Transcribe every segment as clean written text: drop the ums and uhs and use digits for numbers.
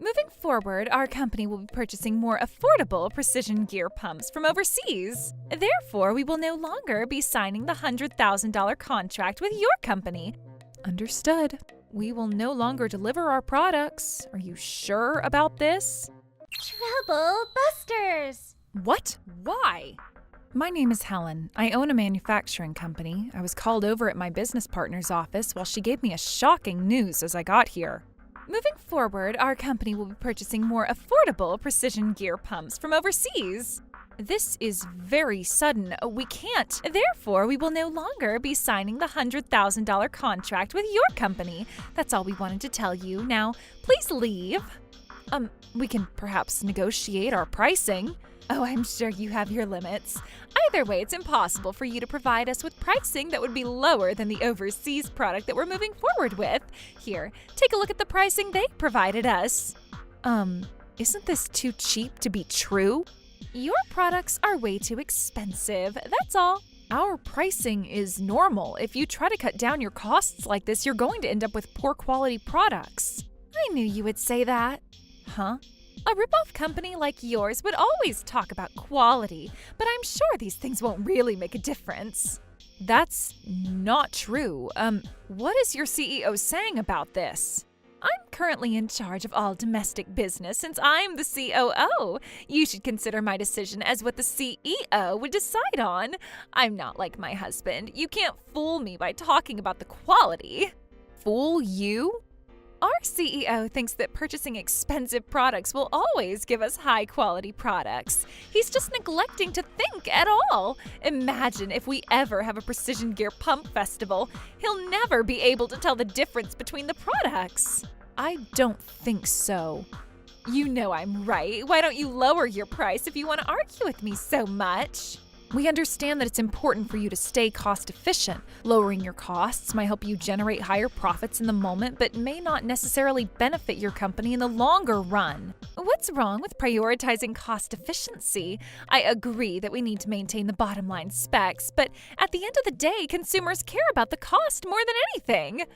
Moving forward, our company will be purchasing more affordable precision gear pumps from overseas. Therefore, we will no longer be signing the $100,000 contract with your company. Understood. We will no longer deliver our products. Are you sure about this? Trouble Busters! What? Why? My name is Helen. I own a manufacturing company. I was called over at my business partner's office while she gave me a shocking news as I got here. Moving forward, our company will be purchasing more affordable precision gear pumps from overseas. This is very sudden. We can't. Therefore, we will no longer be signing the $100,000 contract with your company. That's all we wanted to tell you. Now, please leave. We can perhaps negotiate our pricing. Oh, I'm sure you have your limits. Either way, it's impossible for you to provide us with pricing that would be lower than the overseas product that we're moving forward with. Here, take a look at the pricing they provided us. Isn't this too cheap to be true? Your products are way too expensive, that's all. Our pricing is normal. If you try to cut down your costs like this, you're going to end up with poor quality products. I knew you would say that. Huh? A ripoff company like yours would always talk about quality, but I'm sure these things won't really make a difference. That's not true. What is your CEO saying about this? I'm currently in charge of all domestic business since I'm the COO. You should consider my decision as what the CEO would decide on. I'm not like my husband. You can't fool me by talking about the quality. Fool you? Our CEO thinks that purchasing expensive products will always give us high-quality products. He's just neglecting to think at all. Imagine if we ever have a precision gear pump festival. He'll never be able to tell the difference between the products. I don't think so. You know I'm right. Why don't you lower your price if you want to argue with me so much? We understand that it's important for you to stay cost efficient. Lowering your costs might help you generate higher profits in the moment, but may not necessarily benefit your company in the longer run. What's wrong with prioritizing cost efficiency? I agree that we need to maintain the bottom line specs, but at the end of the day, consumers care about the cost more than anything.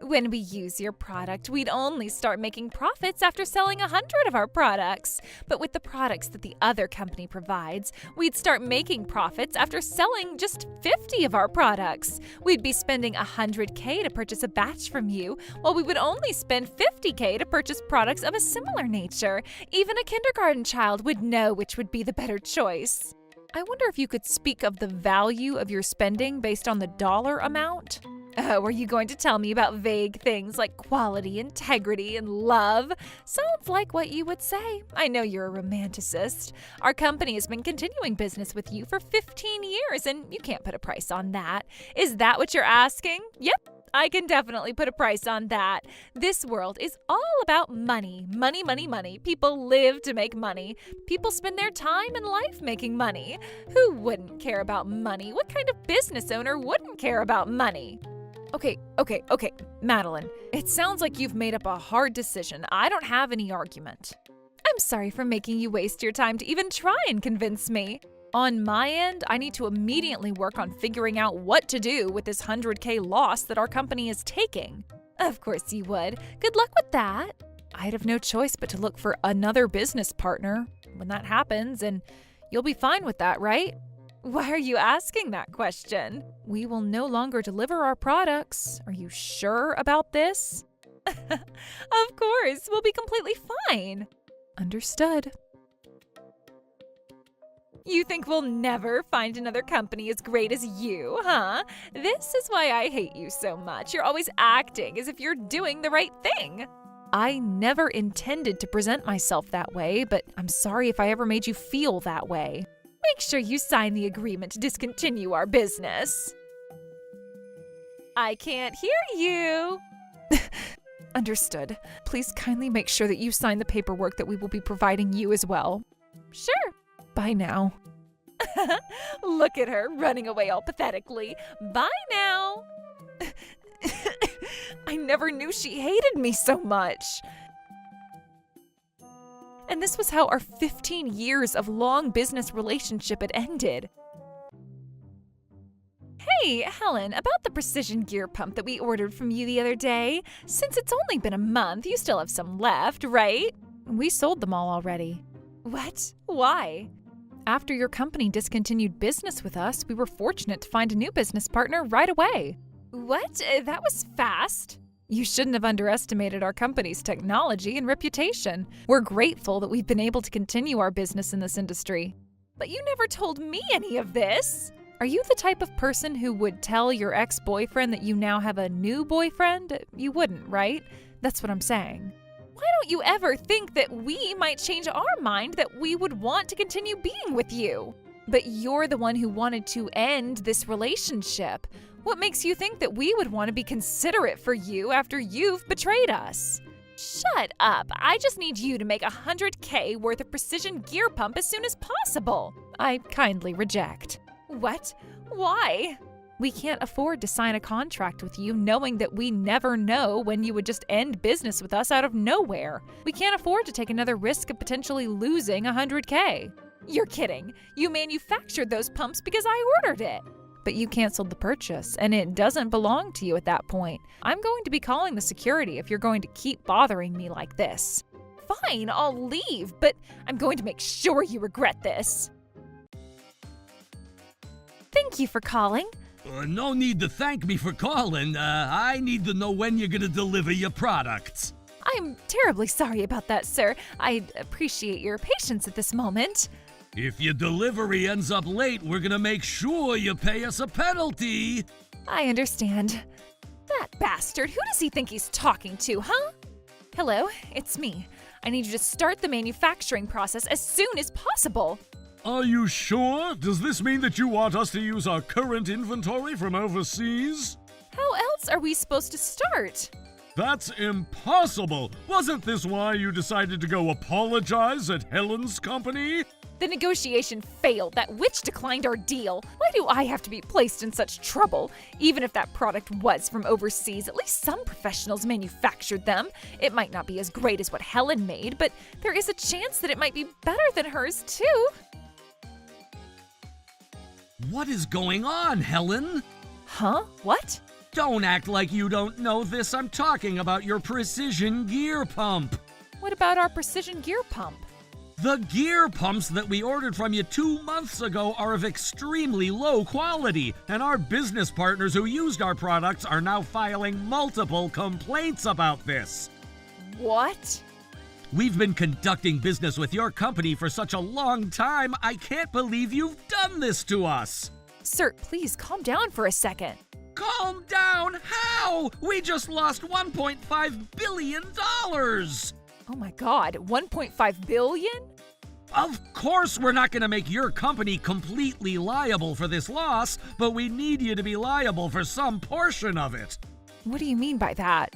When we use your product, we'd only start making profits after selling 100 of our products. But with the products that the other company provides, we'd start making profits after selling just 50 of our products. We'd be spending $100K to purchase a batch from you, while we would only spend $50K to purchase products of a similar nature. Even a kindergarten child would know which would be the better choice. I wonder if you could speak of the value of your spending based on the dollar amount? Oh, are you going to tell me about vague things like quality, integrity, and love? Sounds like what you would say. I know you're a romanticist. Our company has been continuing business with you for 15 years, and you can't put a price on that. Is that what you're asking? Yep, I can definitely put a price on that. This world is all about money. Money, money, money. People live to make money. People spend their time and life making money. Who wouldn't care about money? What kind of business owner wouldn't care about money? Okay, Madeline, it sounds like you've made up a hard decision. I don't have any argument. I'm sorry for making you waste your time to even try and convince me. On my end, I need to immediately work on figuring out what to do with this $100K loss that our company is taking. Of course you would. Good luck with that. I'd have no choice but to look for another business partner when that happens, and you'll be fine with that, right? Why are you asking that question? We will no longer deliver our products. Are you sure about this? Of course, we'll be completely fine. Understood. You think we'll never find another company as great as you, huh? This is why I hate you so much. You're always acting as if you're doing the right thing. I never intended to present myself that way, but I'm sorry if I ever made you feel that way. Make sure you sign the agreement to discontinue our business. I can't hear you. Understood. Please kindly make sure that you sign the paperwork that we will be providing you as well. Sure. Bye now. Look at her running away all pathetically. Bye now. I never knew she hated me so much. And this was how our 15 years of long business relationship had ended. Hey, Helen, about the precision gear pump that we ordered from you the other day. Since it's only been a month, you still have some left, right? We sold them all already. What? Why? After your company discontinued business with us, we were fortunate to find a new business partner right away. What? That was fast. You shouldn't have underestimated our company's technology and reputation. We're grateful that we've been able to continue our business in this industry. But you never told me any of this. Are you the type of person who would tell your ex-boyfriend that you now have a new boyfriend? You wouldn't, right? That's what I'm saying. Why don't you ever think that we might change our mind that we would want to continue being with you? But you're the one who wanted to end this relationship. What makes you think that we would want to be considerate for you after you've betrayed us? Shut up. I just need you to make $100K worth of precision gear pump as soon as possible. I kindly reject. What? Why? We can't afford to sign a contract with you knowing that we never know when you would just end business with us out of nowhere. We can't afford to take another risk of potentially losing $100K. You're kidding. You manufactured those pumps because I ordered it. But you canceled the purchase, and it doesn't belong to you at that point. I'm going to be calling the security if you're going to keep bothering me like this. Fine, I'll leave, but I'm going to make sure you regret this. Thank you for calling. No need to thank me for calling. I need to know when you're gonna deliver your products. I'm terribly sorry about that, sir. I appreciate your patience at this moment. If your delivery ends up late, we're gonna make sure you pay us a penalty. I understand. That bastard, who does he think he's talking to, huh? Hello, it's me. I need you to start the manufacturing process as soon as possible. Are you sure? Does this mean that you want us to use our current inventory from overseas? How else are we supposed to start? That's impossible! Wasn't this why you decided to go apologize at Helen's company? The negotiation failed. That witch declined our deal. Why do I have to be placed in such trouble? Even if that product was from overseas, at least some professionals manufactured them. It might not be as great as what Helen made, but there is a chance that it might be better than hers, too. What is going on, Helen? Huh? What? Don't act like you don't know this. I'm talking about your precision gear pump. What about our precision gear pump? The gear pumps that we ordered from you 2 months ago are of extremely low quality, and our business partners who used our products are now filing multiple complaints about this. What? We've been conducting business with your company for such a long time, I can't believe you've done this to us. Sir, please calm down for a second. Calm down? How? We just lost $1.5 billion. Oh my God, 1.5 billion? Of course we're not going to make your company completely liable for this loss, but we need you to be liable for some portion of it. What do you mean by that?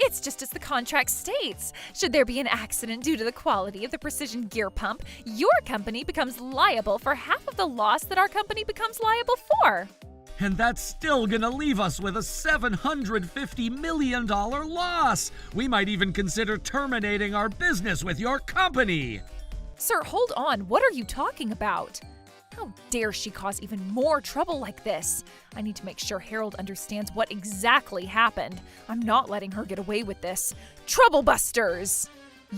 It's just as the contract states. Should there be an accident due to the quality of the precision gear pump, your company becomes liable for half of the loss that our company becomes liable for. And that's still gonna leave us with a $750 million loss. We might even consider terminating our business with your company. Sir, hold on. What are you talking about? How dare she cause even more trouble like this? I need to make sure Harold understands what exactly happened. I'm not letting her get away with this. Troublebusters!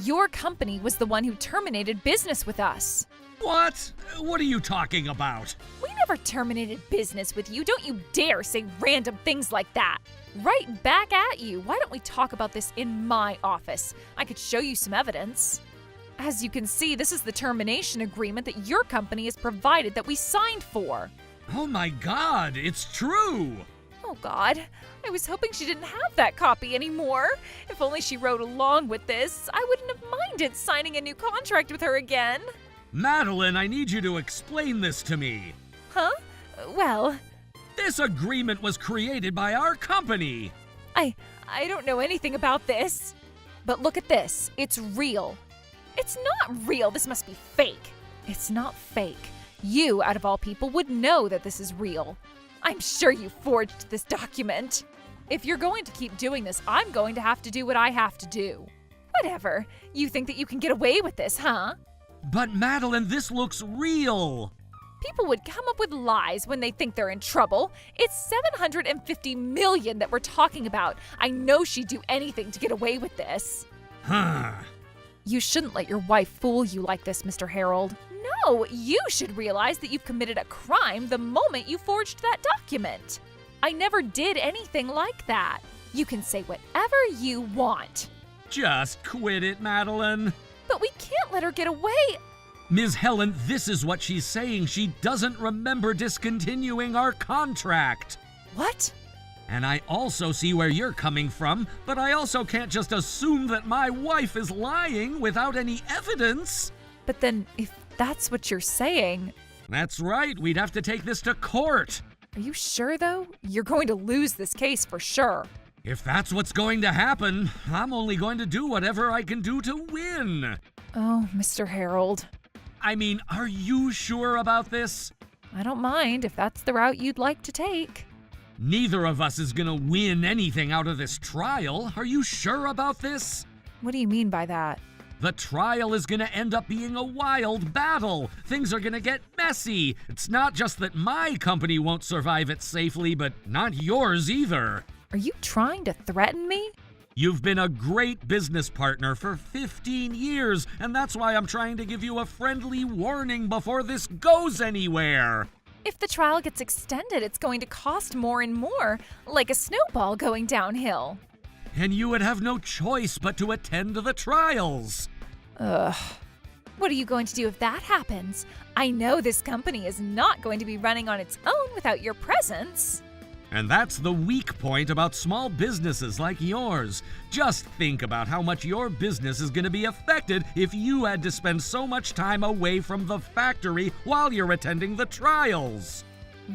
Your company was the one who terminated business with us. What? What are you talking about? We never terminated business with you. Don't you dare say random things like that. Right back at you. Why don't we talk about this in my office? I could show you some evidence. As you can see, this is the termination agreement that your company has provided that we signed for. Oh my God, it's true! Oh God, I was hoping she didn't have that copy anymore. If only she wrote along with this, I wouldn't have minded signing a new contract with her again. Madeline, I need you to explain this to me. Huh? Well, this agreement was created by our company. I don't know anything about this. But look at this. It's real. It's not real. This must be fake. It's not fake. You, out of all people, would know that this is real. I'm sure you forged this document. If you're going to keep doing this, I'm going to have to do what I have to do. Whatever. You think that you can get away with this, huh? But Madeline, this looks real. People would come up with lies when they think they're in trouble. It's $750 million that we're talking about. I know she'd do anything to get away with this. Huh. You shouldn't let your wife fool you like this, Mr. Harold. No, you should realize that you've committed a crime the moment you forged that document. I never did anything like that. You can say whatever you want. Just quit it, Madeline. But we can't let her get away. Ms. Helen, this is what she's saying. She doesn't remember discontinuing our contract. What? And I also see where you're coming from, but I also can't just assume that my wife is lying without any evidence. But then, if that's what you're saying... That's right, we'd have to take this to court. Are you sure, though? You're going to lose this case for sure. If that's what's going to happen, I'm only going to do whatever I can do to win. Oh, Mr. Harold. I mean, are you sure about this? I don't mind if that's the route you'd like to take. Neither of us is gonna win anything out of this trial. Are you sure about this? What do you mean by that? The trial is gonna end up being a wild battle. Things are gonna get messy. It's not just that my company won't survive it safely, but not yours either. Are you trying to threaten me? You've been a great business partner for 15 years, and that's why I'm trying to give you a friendly warning before this goes anywhere. If the trial gets extended, it's going to cost more and more, like a snowball going downhill. And you would have no choice but to attend the trials. Ugh. What are you going to do if that happens? I know this company is not going to be running on its own without your presence. And that's the weak point about small businesses like yours. Just think about how much your business is going to be affected if you had to spend so much time away from the factory while you're attending the trials.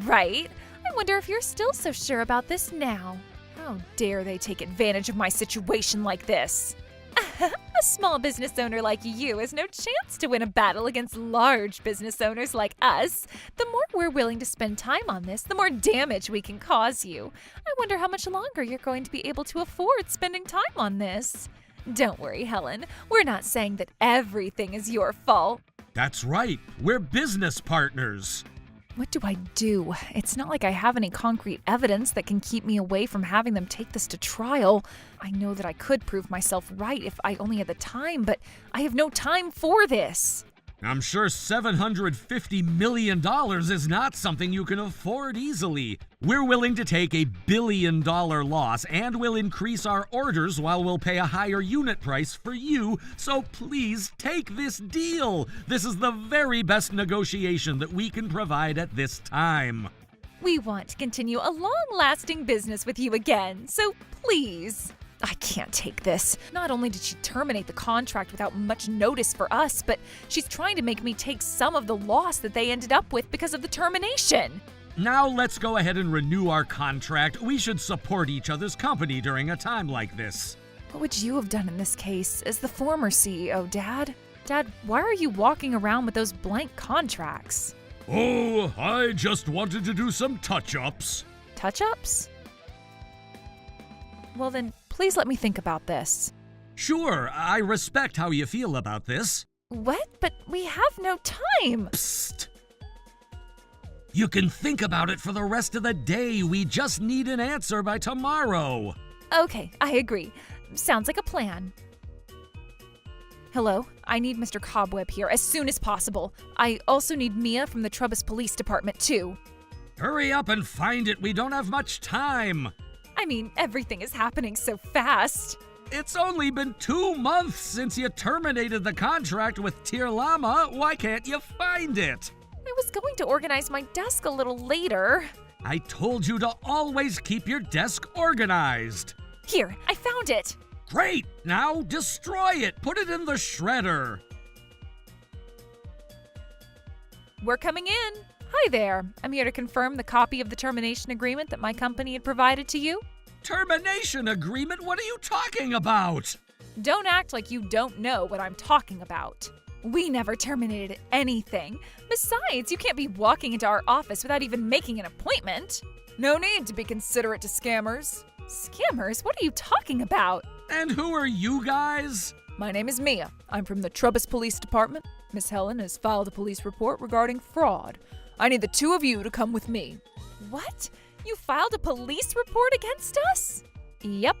Right? I wonder if you're still so sure about this now. How dare they take advantage of my situation like this? A small business owner like you has no chance to win a battle against large business owners like us. The more we're willing to spend time on this, the more damage we can cause you. I wonder how much longer you're going to be able to afford spending time on this. Don't worry, Helen. We're not saying that everything is your fault. That's right. We're business partners. What do I do? It's not like I have any concrete evidence that can keep me away from having them take this to trial. I know that I could prove myself right if I only had the time, but I have no time for this. I'm sure $750 million is not something you can afford easily. We're willing to take a billion-dollar loss, and we'll increase our orders while we'll pay a higher unit price for you, so please take this deal. This is the very best negotiation that we can provide at this time. We want to continue a long-lasting business with you again, so please. I can't take this. Not only did she terminate the contract without much notice for us, but she's trying to make me take some of the loss that they ended up with because of the termination. Now let's go ahead and renew our contract. We should support each other's company during a time like this. What would you have done in this case as the former CEO, Dad? Dad, why are you walking around with those blank contracts? Oh, I just wanted to do some touch-ups. Touch-ups? Well then, please let me think about this. Sure, I respect how you feel about this. What? But we have no time! Psst. You can think about it for the rest of the day. We just need an answer by tomorrow. Okay, I agree. Sounds like a plan. Hello, I need Mr. Cobweb here as soon as possible. I also need Mia from the Trubus Police Department too. Hurry up and find it. We don't have much time. I mean, everything is happening so fast. It's only been 2 months since you terminated the contract with Tir Lama. Why can't you find it? I was going to organize my desk a little later. I told you to always keep your desk organized. Here, I found it. Great! Now destroy it. Put it in the shredder. We're coming in. Hi there. I'm here to confirm the copy of the termination agreement that my company had provided to you. Termination agreement? What are you talking about? Don't act like you don't know what I'm talking about. We never terminated anything. Besides, you can't be walking into our office without even making an appointment. No need to be considerate to scammers. Scammers? What are you talking about? And who are you guys? My name is Mia. I'm from the Trubus Police Department. Miss Helen has filed a police report regarding fraud. I need the two of you to come with me. What? You filed a police report against us? Yep.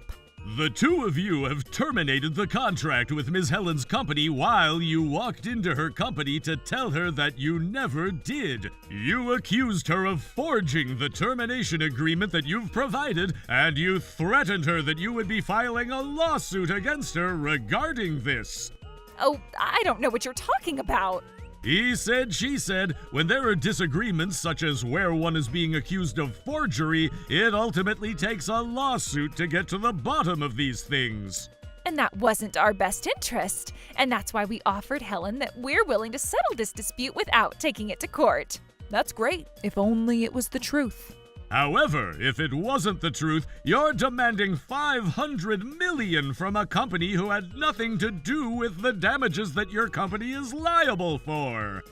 The two of you have terminated the contract with Ms. Helen's company while you walked into her company to tell her that you never did. You accused her of forging the termination agreement that you've provided, and you threatened her that you would be filing a lawsuit against her regarding this. Oh, I don't know what you're talking about. He said, she said, when there are disagreements such as where one is being accused of forgery, it ultimately takes a lawsuit to get to the bottom of these things. And that wasn't our best interest. And that's why we offered Helen that we're willing to settle this dispute without taking it to court. That's great, if only it was the truth. However, if it wasn't the truth, you're demanding $500 million from a company who had nothing to do with the damages that your company is liable for.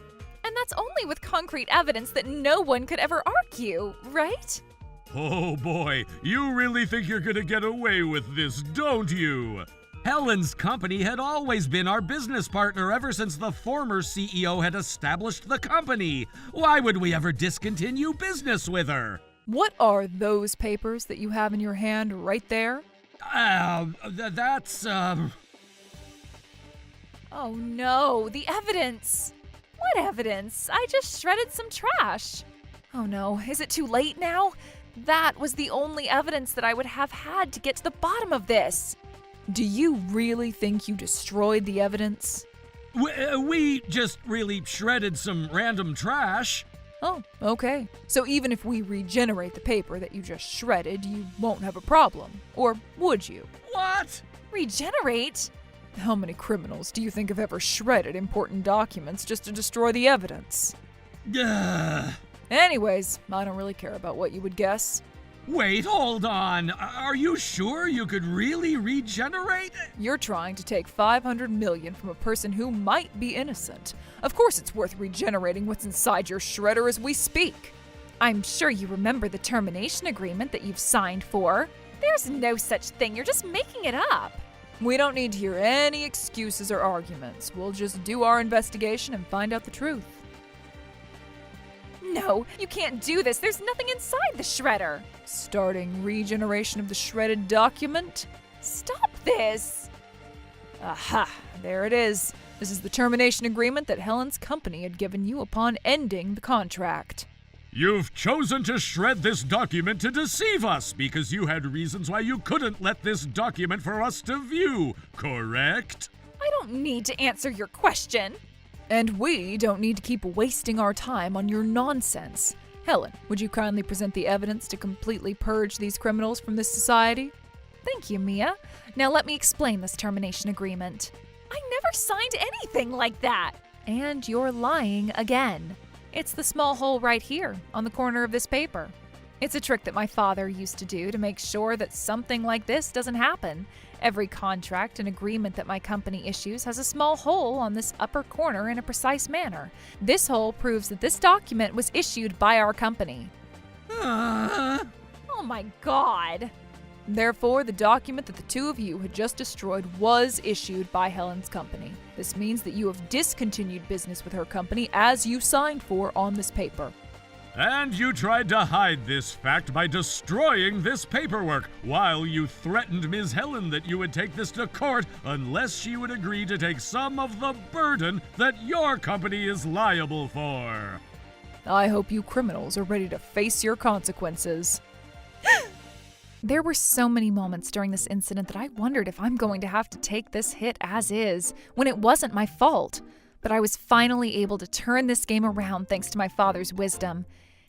And that's only with concrete evidence that no one could ever argue, right? Oh boy, you really think you're gonna get away with this, don't you? Helen's company had always been our business partner ever since the former CEO had established the company. Why would we ever discontinue business with her? What are those papers that you have in your hand right there? That's. Oh no, the evidence! What evidence? I just shredded some trash. Oh no, is it too late now? That was the only evidence that I would have had to get to the bottom of this. Do you really think you destroyed the evidence? We just really shredded some random trash. Oh, okay. So even if we regenerate the paper that you just shredded, you won't have a problem. Or would you? What? Regenerate? How many criminals do you think have ever shredded important documents just to destroy the evidence? Anyways, I don't really care about what you would guess. Wait, hold on. Are you sure you could really regenerate? You're trying to take $500 million from a person who might be innocent. Of course it's worth regenerating what's inside your shredder as we speak. I'm sure you remember the termination agreement that you've signed for. There's no such thing. You're just making it up. We don't need to hear any excuses or arguments. We'll just do our investigation and find out the truth. No, you can't do this. There's nothing inside the shredder. Starting regeneration of the shredded document? Stop this! Aha, there it is. This is the termination agreement that Helen's company had given you upon ending the contract. You've chosen to shred this document to deceive us because you had reasons why you couldn't let this document for us to view, correct? I don't need to answer your question. And we don't need to keep wasting our time on your nonsense. Helen, would you kindly present the evidence to completely purge these criminals from this society? Thank you, Mia. Now let me explain this termination agreement. I never signed anything like that. And you're lying again. It's the small hole right here on the corner of this paper. It's a trick that my father used to do to make sure that something like this doesn't happen. Every contract and agreement that my company issues has a small hole on this upper corner in a precise manner. This hole proves that this document was issued by our company. Oh my God! Therefore, the document that the two of you had just destroyed was issued by Helen's company. This means that you have discontinued business with her company as you signed for on this paper. And you tried to hide this fact by destroying this paperwork, while you threatened Ms. Helen that you would take this to court unless she would agree to take some of the burden that your company is liable for. I hope you criminals are ready to face your consequences. There were so many moments during this incident that I wondered if I'm going to have to take this hit as is, when it wasn't my fault. But I was finally able to turn this game around thanks to my father's wisdom.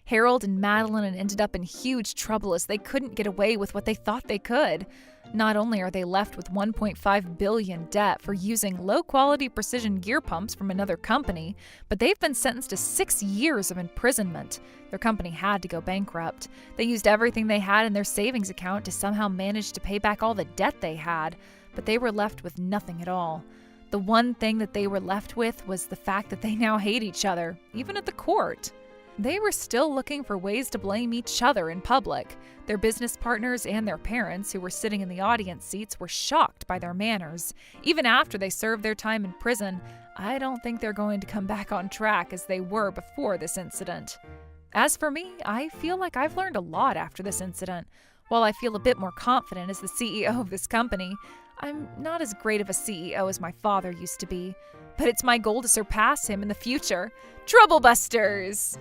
Harold and Madeline ended up in huge trouble as they couldn't get away with what they thought they could. Not only are they left with $1.5 billion debt for using low-quality precision gear pumps from another company, but they've been sentenced to 6 years of imprisonment. Their company had to go bankrupt. They used everything they had in their savings account to somehow manage to pay back all the debt they had, but they were left with nothing at all. The one thing that they were left with was the fact that they now hate each other, even at the court. They were still looking for ways to blame each other in public. Their business partners and their parents, who were sitting in the audience seats, were shocked by their manners. Even after they served their time in prison, I don't think they're going to come back on track as they were before this incident. As for me, I feel like I've learned a lot after this incident. While I feel a bit more confident as the CEO of this company, I'm not as great of a CEO as my father used to be. But it's my goal to surpass him in the future. Trouble Busters!